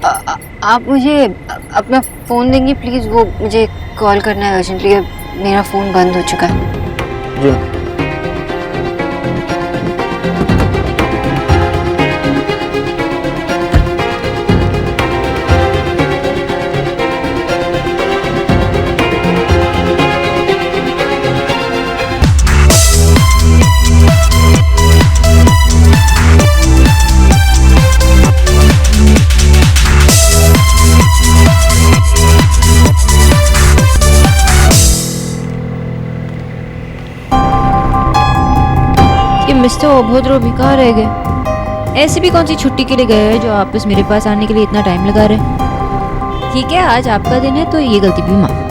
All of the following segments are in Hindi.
आप मुझे अपना फ़ोन देंगे प्लीज़? वो मुझे कॉल करना है अर्जेंटली, मेरा फ़ोन बंद हो चुका है। जी। मिस्टर अभद्र भी कहाँ रह गए? ऐसी भी कौन सी छुट्टी के लिए गए हैं जो आप बस मेरे पास आने के लिए इतना टाइम लगा रहे? ठीक है, आज आपका दिन है तो ये गलती भी माफ।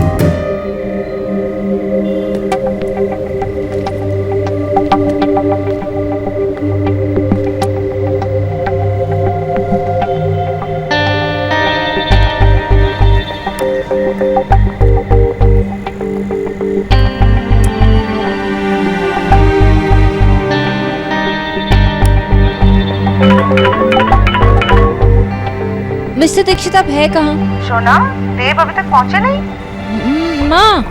मिस्टर दीक्षित, आप है कहाँ? सोना, देव अभी तक पहुँचे नहीं? माँ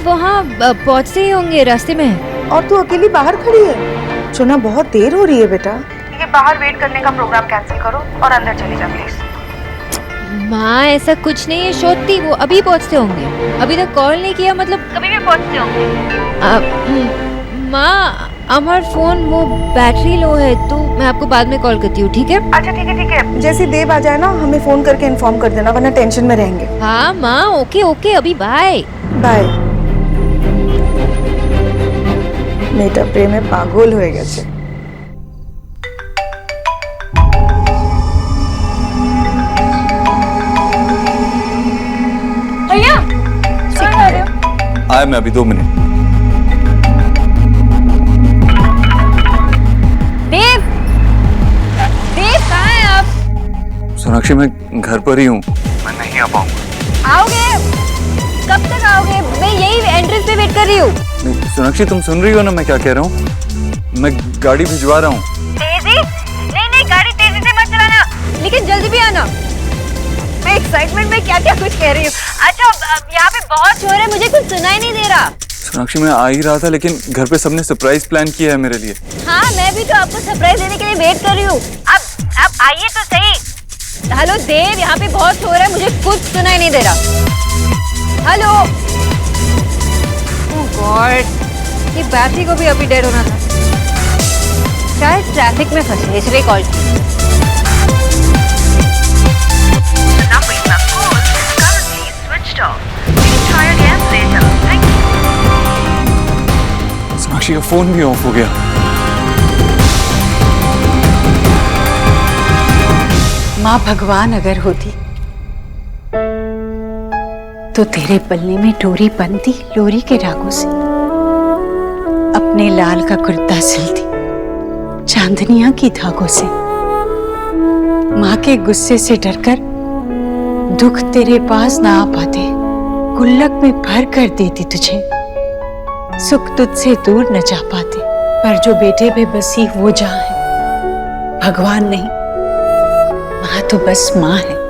वहाँ पहुँचते ही होंगे, रास्ते में है। और तू अकेली बाहर खड़ी है? सोना, बहुत देर हो रही है बेटा। ये बाहर वेट करने का प्रोग्राम कैंसिल करो और अंदर चली जा प्लीज। माँ ऐसा कुछ नहीं है श्रुति, वो अभी पहुँचते होंगे। अभी तक कॉल नहीं किया, मतलब कभी भी पहुँचते होंगे। माँ हमार फोन वो बैटरी लो है तो मैं आपको बाद में कॉल करती हूँ, ठीक है? अच्छा ठीक है। जैसे देव आ जाए ना हमें फोन करके इन्फॉर्म कर देना, वरना टेंशन में रहेंगे। हाँ माँ, ओके अभी बाय बाय। मेटा प्रेमे पागल हो गए। भैया आया मैं अभी 2 मिनट। देव कहाँ हैं आप? सोनाक्षी मैं घर पर ही हूँ, मैं नहीं आ पाऊंगा। आओगे? कब तक आओगे? मैं यही एंट्रेंस पे वेट कर रही हूँ। सोनाक्षी तुम सुन रही हो ना मैं क्या कह रहा हूँ? मैं गाड़ी भिजवा रहा हूँ। तेजी? नहीं गाड़ी तेजी से मत चलाना, लेकिन जल्दी भी आना। मैं एक्साइटमेंट में क्या कुछ कह रही हूँ। अच्छा यहाँ पे बहुत शोर है, मुझे कुछ सुनाई नहीं दे रहा। सोनाक्षी मैं आ ही रहा था, लेकिन घर पे सबने सरप्राइज प्लान किया है मेरे लिए। हाँ मैं भी तो आपको सरप्राइज देने के लिए वेट कर रही हूँ। अब आइए तो सही। हेलो देव, यहाँ पे बहुत शोर है, मुझे कुछ सुनाई नहीं दे रहा। हेलो। ओह गॉड, ये बैटरी को भी अभी डेड होना था। शायद ट्रैफिक में फंसे इसलिए कॉल की। सोनाक्षी का फोन भी ऑफ हो गया। माँ भगवान अगर होती तो तेरे पल्ले में डोरी बनती लोरी के रागों से, अपने लाल का कुर्ता सिलती चांदनिया की धागों से। माँ के गुस्से से डरकर दुख तेरे पास ना आ पाते, गुल्लक में भर कर देती तुझे। सुख तुझसे दूर न जा पाते, पर जो बेटे पे बसी वो जहां है, भगवान नहीं। माँ तो बस माँ है।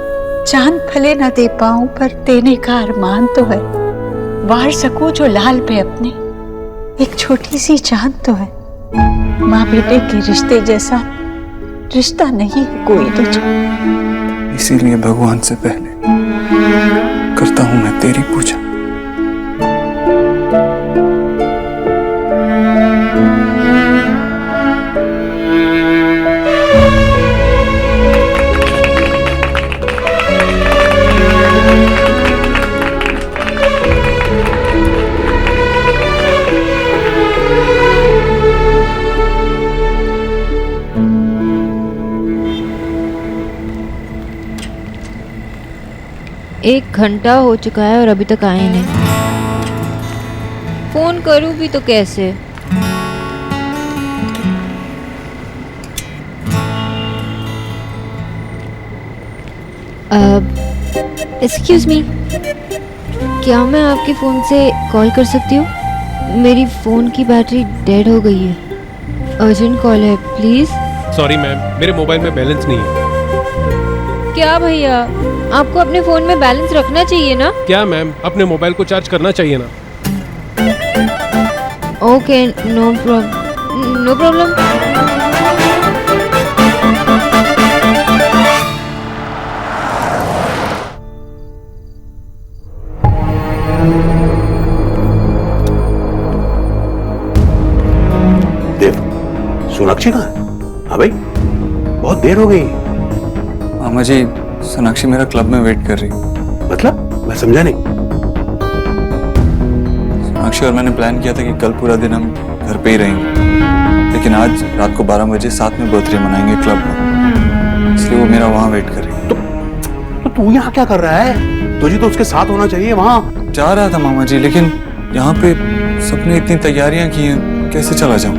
चांद भले न दे पाऊं पर देने का अरमान तो है। वार सकूं जो लाल पे अपने, एक छोटी सी चांद तो है। माँ बेटे के रिश्ते जैसा रिश्ता नहीं है कोई तुझे। इसीलिए भगवान से पहले करता हूँ मैं तेरी पूजा। एक घंटा हो चुका है और अभी तक आए नहीं। फोन करूं भी तो कैसे? एक्सक्यूज मी, क्या मैं आपके फ़ोन से कॉल कर सकती हूँ? मेरी फ़ोन की बैटरी डेड हो गई है, अर्जेंट कॉल है प्लीज़। सॉरी मैम, मेरे मोबाइल में बैलेंस नहीं है। क्या भैया, आपको अपने फोन में बैलेंस रखना चाहिए ना। क्या मैम, अपने मोबाइल को चार्ज करना चाहिए ना। Okay, no problem. Dev, Sonakshi कहाँ है? हाँ भाई, बहुत देर हो गई। मामा जी, सोनाक्षी मेरा क्लब में वेट कर रही। मतलब मैं समझा नहीं। सोनाक्षी और मैंने प्लान किया था कि कल पूरा दिन हम घर पे ही रहेंगे, लेकिन आज रात को 12 बजे साथ में बर्थडे मनाएंगे क्लब में, इसलिए वो मेरा वहाँ वेट कर रही। तो तू यहाँ क्या कर रहा है? तुझे तो उसके साथ होना चाहिए वहाँ। जा रहा था मामा जी, लेकिन यहाँ पे सबने इतनी तैयारियां की हैं, कैसे चला जाऊँ?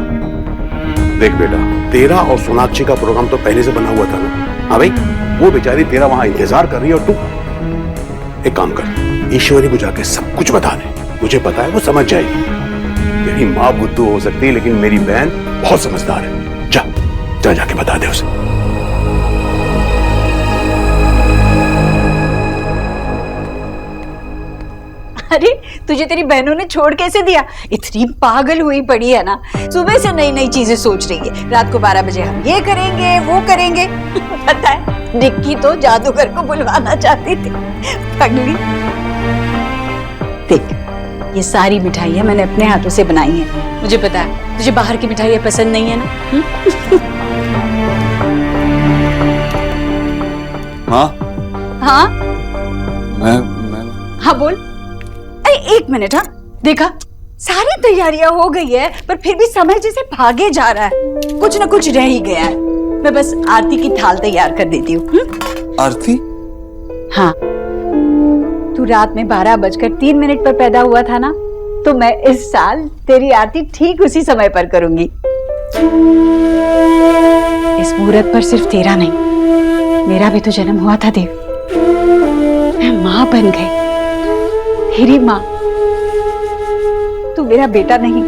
देख बेटा, तेरा और सोनाक्षी का प्रोग्राम तो पहले से बना हुआ था ना। हाँ भाई, वो बेचारी तेरा वहाँ इंतजार कर रही है और तू एक काम कर, ईश्वरी को जाके सब कुछ बता दे। मुझे पता है वो समझ जाएगी। तेरी माँ बुद्धू हो सकती है, लेकिन मेरी बहन बहुत समझदार है। जा जा जाके बता दे उसे। अरे तुझे तेरी बहनों ने छोड़ कैसे दिया? इतनी पागल हुई पड़ी है ना, सुबह से नई नई चीजें सोच रही है। रात को 12 बजे हम ये करेंगे वो करेंगे। पता है, निक्की तो जादूगर को बुलवाना चाहती थी, पगली। देख, ये सारी मिठाइयाँ मैंने अपने हाथों से बनाई हैं। मुझे पता है तुझे बाहर की मिठाइयाँ पसंद नहीं है ना। हाँ हाँ मैं हाँ बोल। अरे एक मिनट, हाँ देखा, सारी तैयारियां हो गई है, पर फिर भी समय जैसे भागे जा रहा है। कुछ न कुछ रह ही गया है। मैं बस आरती की थाल तैयार कर देती हूँ। आरती? हाँ, तू रात में 12:03 पर पैदा हुआ था ना, तो मैं इस साल तेरी आरती ठीक उसी समय पर करूंगी। इस मुहूर्त पर सिर्फ तेरा नहीं, मेरा भी तो जन्म हुआ था देव। मैं माँ बन गई, तेरी माँ। तू मेरा बेटा नहीं,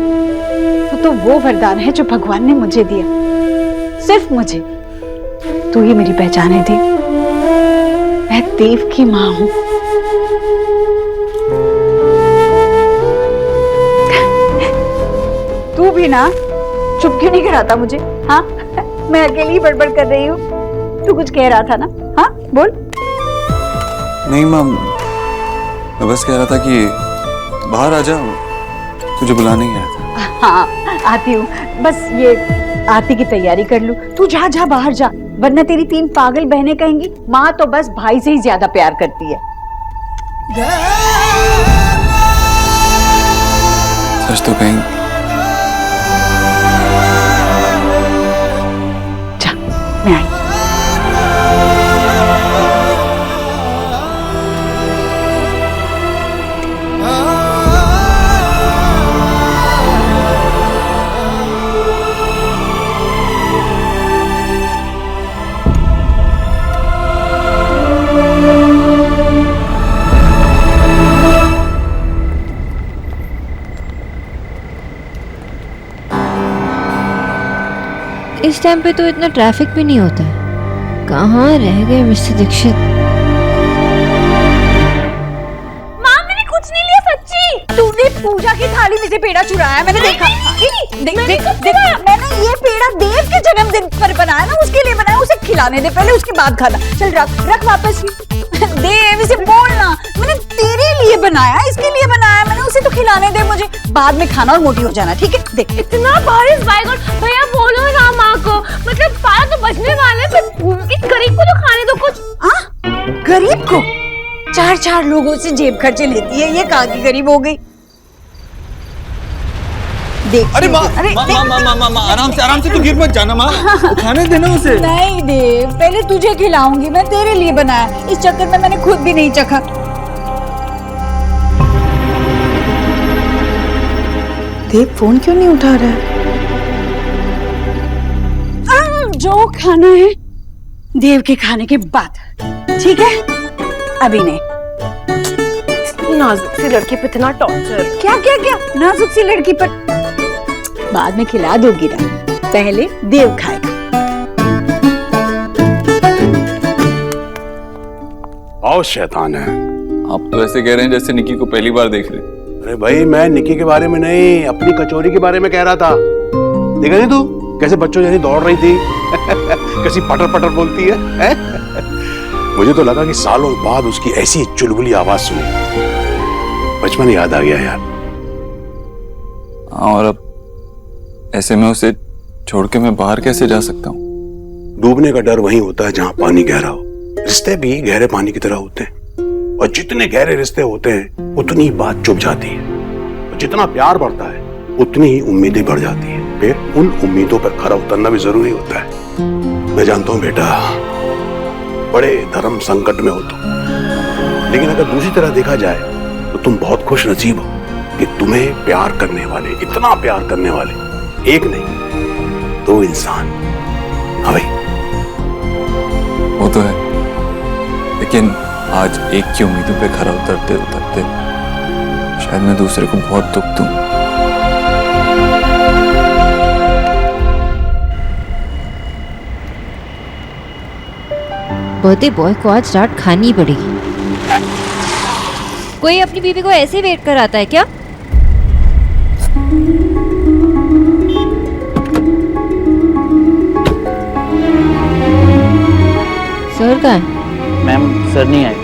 तो वो वरदान है जो भगवान ने मुझे दिया, सिर्फ मुझे। तू ही मेरी पहचान है देव। मैं देव की माँ हूँ। तू भी ना चुप क्यों नहीं कराता मुझे? हाँ, मैं अकेली बड़बड़ कर रही हूँ। तू कुछ कह रहा था ना? हाँ बोल। नहीं माँ, मैं बस कह रहा था कि बाहर आ जा, तुझे बुलाने ही आया था। हाँ आती हूँ, बस ये आरती की तैयारी कर लूं। तू जा जा बाहर जा, वरना तेरी 3 पागल बहनें कहेंगी माँ तो बस भाई से ही ज्यादा प्यार करती है। सच तो कहीं। जा, मैं आई। इस टाइम पे तो इतना ट्रैफिक भी नहीं होता है। कहाँ रह गए मिस्टर दीक्षित? माँ, मैंने कुछ नहीं लिया सच्ची। तूने पूजा की थाली में से पेड़ा चुराया, मैंने देखा। देख, मैंने ये पेड़ा देव के जन्मदिन पर बनाया ना, उसके लिए बनाया। उसे खिलाने दे पहले, उसके बाद खाना। चल रख वापस। देव, इसे बोलना मैंने तेरे लिए बनाया, इसके लिए बनाया मैंने। उसे तो खिलाने दे मुझे, बाद में खाना और मोटी हो जाना, ठीक है? देख, इतना बारिश बाय गॉड, भैया बोलो ना माँ को, मतलब 12 तो बजने वाले, पर इस गरीब को तो खाने दो कुछ। हाँ, गरीब को 4 लोगों से जेब खर्चे लेती है, ये कहाँ की गरीब हो गई? देख, अरे माँ, आराम से तू गिर मत जाना माँ, खाने देना उसे। नहीं देव, पहले तुझे खिलाऊंगी, मैं तेरे लिए बनाया। इस चक्कर में मैंने खुद भी नहीं चखा। देव फोन क्यों नहीं उठा रहा है? जो खाना है देव के खाने के बाद, ठीक है? अभी नहीं। नाजुक सी लड़की पे इतना टॉर्चर। क्या नाजुक सी लड़की पर? बाद में खिला दोगी ना, पहले देव खाएगा। बहुत शैतान है। आप तो ऐसे कह रहे हैं जैसे निकी को पहली बार देख रहे हैं। अरे भाई, मैं निकी के बारे में नहीं, अपनी कचौरी के बारे में कह रहा था। देखा नहीं तू कैसे बच्चों जैसी दौड़ रही थी? कैसी पटर पटर बोलती है? मुझे तो लगा कि सालों बाद उसकी ऐसी चुलबुली आवाज सुनी, बचपन याद आ गया यार। और अब ऐसे में उसे छोड़ के मैं बाहर कैसे जा सकता हूँ? डूबने का डर वहीं होता है जहां पानी गहरा हो। रिश्ते भी गहरे पानी की तरह होते हैं, और जितने गहरे रिश्ते होते हैं उतनी बात चुप जाती है, और जितना प्यार बढ़ता है उतनी ही उम्मीदें बढ़ जाती है। फिर उन उम्मीदों पर खरा उतरना भी जरूरी होता है। मैं जानता हूं बेटा, बड़े धर्म संकट में हो तुम, लेकिन अगर दूसरी तरह देखा जाए तो तुम बहुत खुश नसीब हो कि तुम्हें प्यार करने वाले, इतना प्यार करने वाले एक नहीं 2 इंसान। हाँ भाई, वो तो है, लेकिन आज एक की उम्मीदों पे खरा उतरते उतरते शायद मैं दूसरे को बहुत दुख दूं। बर्थडे बॉय को आज डांट खानी ही पड़ेगी। कोई अपनी बीवी को ऐसे वेट कर आता है क्या? सर कहाँ है? मैम सर नहीं आए,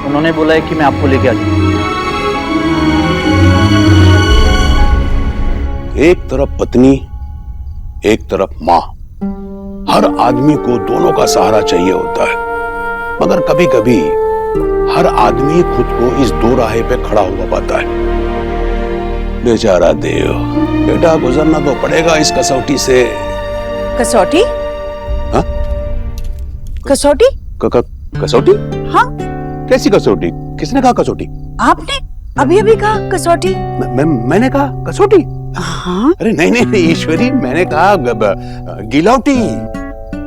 उन्होंने बोला है कि मैं आपको लेके आ जाऊं। एक तरफ पत्नी, एक तरफ माँ। हर आदमी को दोनों का सहारा चाहिए होता है, मगर कभी कभी हर आदमी खुद को इस दो राहे पे खड़ा हुआ पाता है। बेचारा देव, बेटा गुजरना तो पड़ेगा इस कसौटी से। कसौटी? हाँ? कसौटी? कसौटी? हाँ। कैसी कसौटी? किसने कहा कसौटी? आपने अभी अभी कहा कसौटी। मैंने कहा कसौटी? हाँ। अरे नहीं नहीं ईश्वरी, मैंने कहा गिलौटी।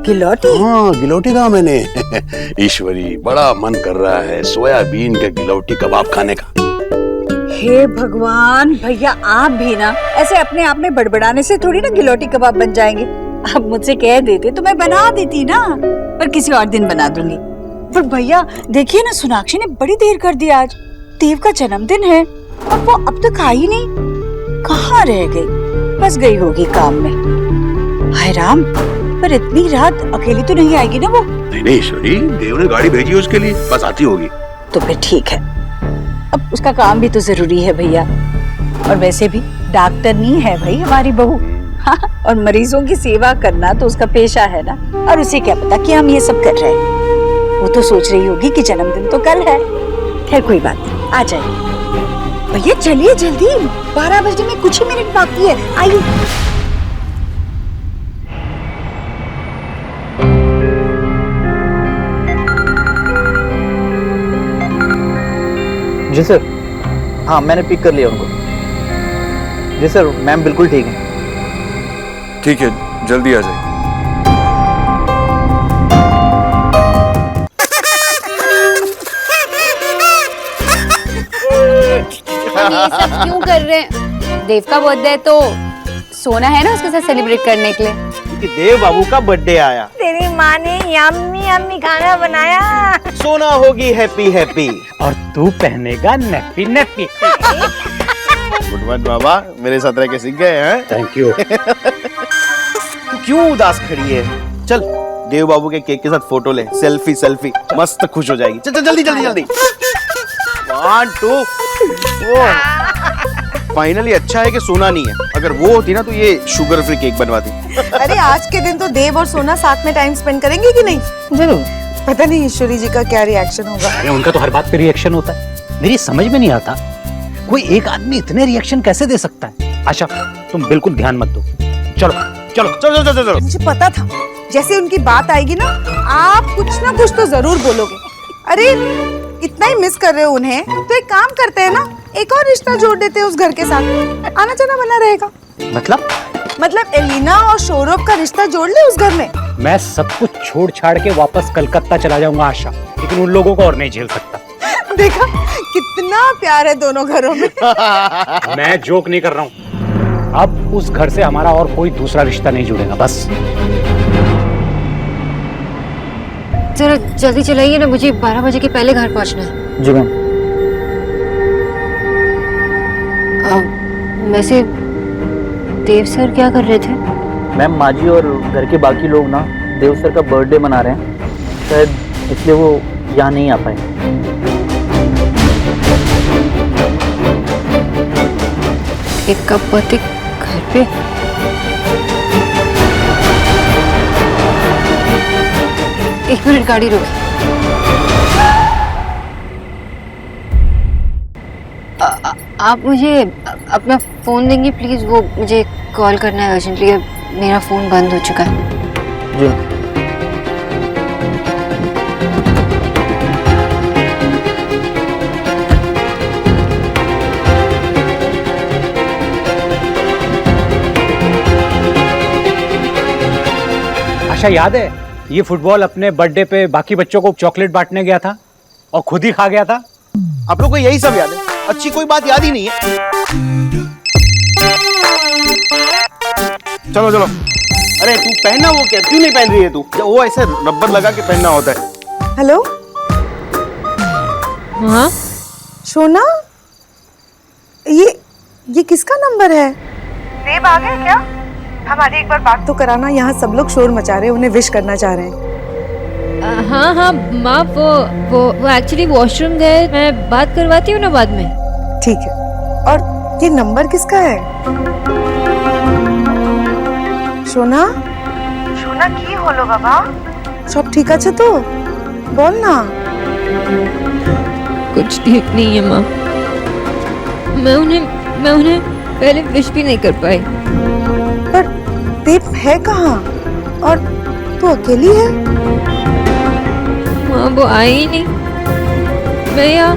गिलौटी? हाँ, गिलौटी कहा मैंने। ईश्वरी, बड़ा मन कर रहा है सोयाबीन के गिलौटी कबाब खाने का। हे भगवान, भैया आप भी ना ऐसे अपने आप में बड़बड़ाने से थोड़ी ना गिलौटी कबाब बन जाएंगे। आप मुझसे कह देते तो मैं बना देती ना, पर किसी और दिन बना दूंगी। पर भैया देखिए ना, सोनाक्षी ने बड़ी देर कर दी। आज देव का जन्मदिन है और वो अब तक आई नहीं। कहाँ रह गई? फंस गई होगी काम में। हाय राम, पर इतनी रात अकेली तो नहीं आएगी ना वो? नहीं ईश्वरी, देव ने गाड़ी भेजी है उसके लिए, बस आती होगी। तो फिर ठीक है, अब उसका काम भी तो जरूरी है भैया। और वैसे भी डॉक्टर नहीं है भाई हमारी बहू। हाँ, और मरीजों की सेवा करना तो उसका पेशा है ना। और उसे क्या पता कि हम ये सब कर रहे हैं। वो तो सोच रही होगी कि जन्मदिन तो कल है। खैर कोई बात नहीं, आ जाए भैया। चलिए जल्दी, 12 बजने में कुछ ही मिनट बाकी है। आइए। जी सर। हाँ, मैंने पिक कर लिया उनको। जी सर, मैम बिल्कुल ठीक है। ठीक है, जल्दी आ जाइए। ये सब क्यों कर रहे हैं? देव का बर्थडे है तो सोना है ना उसके साथ सेलिब्रेट करने के लिए। कि देव बाबू का बर्थडे आया, तेरी माँ ने यम्मी यम्मी खाना बनाया। सोना होगी हैप्पी हैप्पी और तू पहनेगा नैप्पी नैप्पी। गुड मॉर्निंग बाबा, मेरे साथ रह के सीख गए हैं। Thank you. तू क्यों उदास खड़ी है? चल देव बाबू के केक के साथ फोटो ले, सेल्फी सेल्फी, मस्त खुश हो जाएगी। चल चल जल्दी जल्दी जल्दी। 1 2 फाइनली अच्छा है कि सोना नहीं है, अगर वो होती ना तो ये शुगर फ्री केक बनवाती। अरे आज के दिन तो देव और सोना साथ में टाइम स्पेंड करेंगे कि नहीं? जरूर। पता नहीं ईश्वरी जी का क्या रिएक्शन होगा। अरे उनका तो हर बात पे रिएक्शन होता है, मेरी समझ में नहीं आता कोई एक आदमी इतने रिएक्शन कैसे दे सकता है। आशा तुम बिल्कुल ध्यान मत दो। चलो चलो चलो चलो चलो। मुझे पता था जैसे उनकी बात आएगी ना, आप कुछ ना कुछ तो जरूर बोलोगे। अरे इतना ही मिस कर रहे हो उन्हें, तो एक काम करते हैं ना, एक और रिश्ता जोड़ देते हैं उस घर के साथ। आना जाना बना रहेगा। मतलब एलिना और सौरभ का रिश्ता जोड़ ले उस घर में। मैं सब कुछ छोड़ छाड़ के वापस कलकत्ता चला जाऊंगा आशा, लेकिन उन लोगों को और नहीं झेल सकता। देखा कितना प्यार है दोनों घरों में। मैं जोक नहीं कर रहा हूँ, अब उस घर से हमारा और कोई दूसरा रिश्ता नहीं जुड़ेगा बस। जरा जल्दी चलाइए ना, मुझे 12 बजे के पहले घर पहुंचना है। जी मैम। वैसे देव सर क्या कर रहे थे? मैम माजी और घर के बाकी लोग ना देव सर का बर्थडे मना रहे हैं, शायद इसलिए वो यहाँ नहीं आ पाए। एक कप बर्थडे घर पे? एक मिनट, गाड़ी रोकी। आप मुझे अपना फोन देंगे प्लीज? वो मुझे कॉल करना है अर्जेंटली, मेरा फोन बंद हो चुका है। जी। आशा याद है ये फुटबॉल अपने बर्थडे पे बाकी बच्चों को चॉकलेट बांटने गया था और खुद ही खा गया था? आप लोग को यही सब याद है, अच्छी कोई बात याद ही नहीं है। चलो चलो। अरे तू पहनना, वो क्या, क्यों नहीं पहन रही है तू? वो ऐसे रबर लगा के पहनना होता है। हेलो हाँ सोना, ये किसका नंबर है? देव आ गए क्या? हमारी एक बार बात तो कराना, यहाँ सब लोग शोर मचा रहे हैं, उन्हें विश करना चाह रहे हैं। हाँ हाँ माँ, वो एक्चुअली वॉशरूम गए, मैं बात करवाती हूँ ना बाद में। ठीक है। और ये नंबर किसका है? सोना की होलो बाबा, सब ठीक আছে तो बोल ना। कुछ ठीक नहीं है माँ, मैं उन्हें पहले विश भी नहीं कर पाई। पर देव है कहाँ? और तू अकेली है? माँ वो आई ही नहीं, मैं यहाँ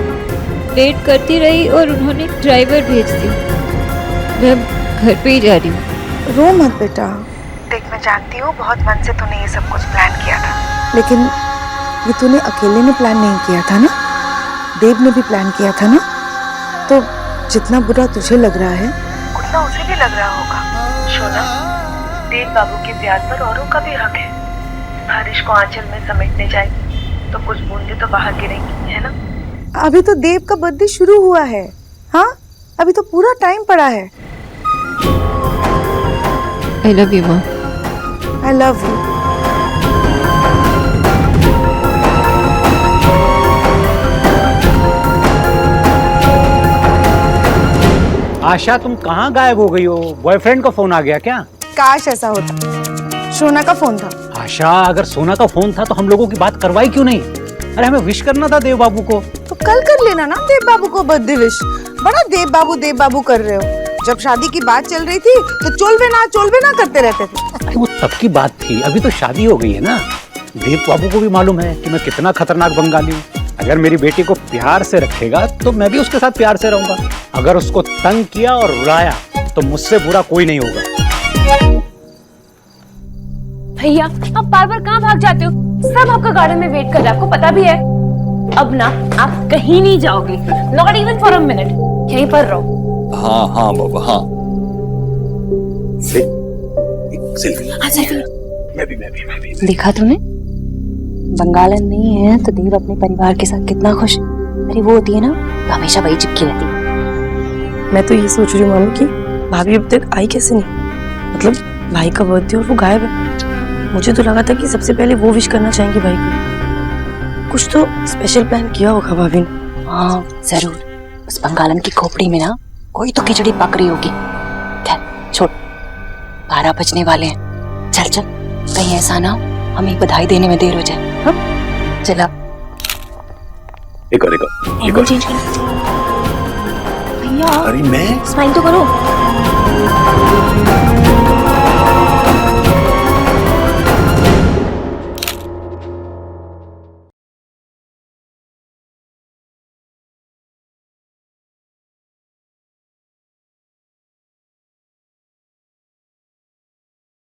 वेट करती रही और उन्होंने ड्राइवर भेज दिया। मैं घर पे ही जा रही हूँ। रो मत बेटा, देख मैं जानती हूँ बहुत मन से तूने ये सब कुछ प्लान किया था, लेकिन ये तूने अकेले ने प्लान नहीं किया था ना, देव ने भी प्लान किया था ना। तो जितना बुरा तुझे लग रहा है उतना उसे भी लग रहा होगा। सोना, देव बाबू के प्यार पर औरों का भी हक है। बारिश को आंचल में समेटने जाएगी तो कुछ बूंदे तो बाहर गिरेंगी, है ना? अभी तो देव का बर्थडे शुरू हुआ है। हाँ, अभी तो पूरा टाइम पड़ा है। आई लव यू माँ। I love you. आशा तुम कहाँ गायब हो गई हो? बॉयफ्रेंड का फोन आ गया क्या? काश ऐसा होता। सोना का फोन था। आशा अगर सोना का फोन था तो हम लोगों की बात करवाई क्यों नहीं? अरे हमें विश करना था देव बाबू को। तो कल कर लेना ना देव बाबू को बर्थडे विश। बड़ा देव बाबू कर रहे हो। जब शादी की बात चल रही थी तो चोलवे ना करते रहते थे। अरे वो तब की बात थी, अभी तो शादी हो गई है ना। देव बाबू को भी मालूम है कि मैं कितना खतरनाक बंगाली हूँ। अगर मेरी बेटी को प्यार से रखेगा तो मैं भी उसके साथ प्यार से रहूंगा। अगर उसको तंग किया और रुलाया तो मुझसे बुरा कोई नहीं होगा। भैया आप बार बार कहाँ भाग जाते हो? सब आपका गार्डन में वेट कर रहे हैं, आपको पता भी है। अब ना आप कहीं नहीं जाओगे, not even for a minute, यहीं पर रहो। हाँ बाबा हाँ। मैं भी। देखा तूने, बंगालन नहीं है तो देव अपने परिवार के साथ कितना खुश। अरे वो होती है ना तो हमेशा वही चिपकी रहती है। मैं तो ये सोच रही हूँ मामी कि भाभी अब तक आई कैसे नहीं, मतलब भाई का बर्थडे और वो गायब है। मुझे तो लगा था कि सबसे पहले वो विश करना चाहेंगी भाई को। कुछ तो स्पेशल प्लान किया होगा भाभी ने। हाँ जरूर, उस बंगालन की खोपड़ी में ना कोई तो खिचड़ी पक रही होगी। खैर छोड़, 12 बजने वाले हैं। चल चल, कहीं ऐसा ना हमें बधाई देने में देर हो जाए। हाँ चला। एक और एंगल चेंज कर। भैया अरे मैं स्माइल तो करो।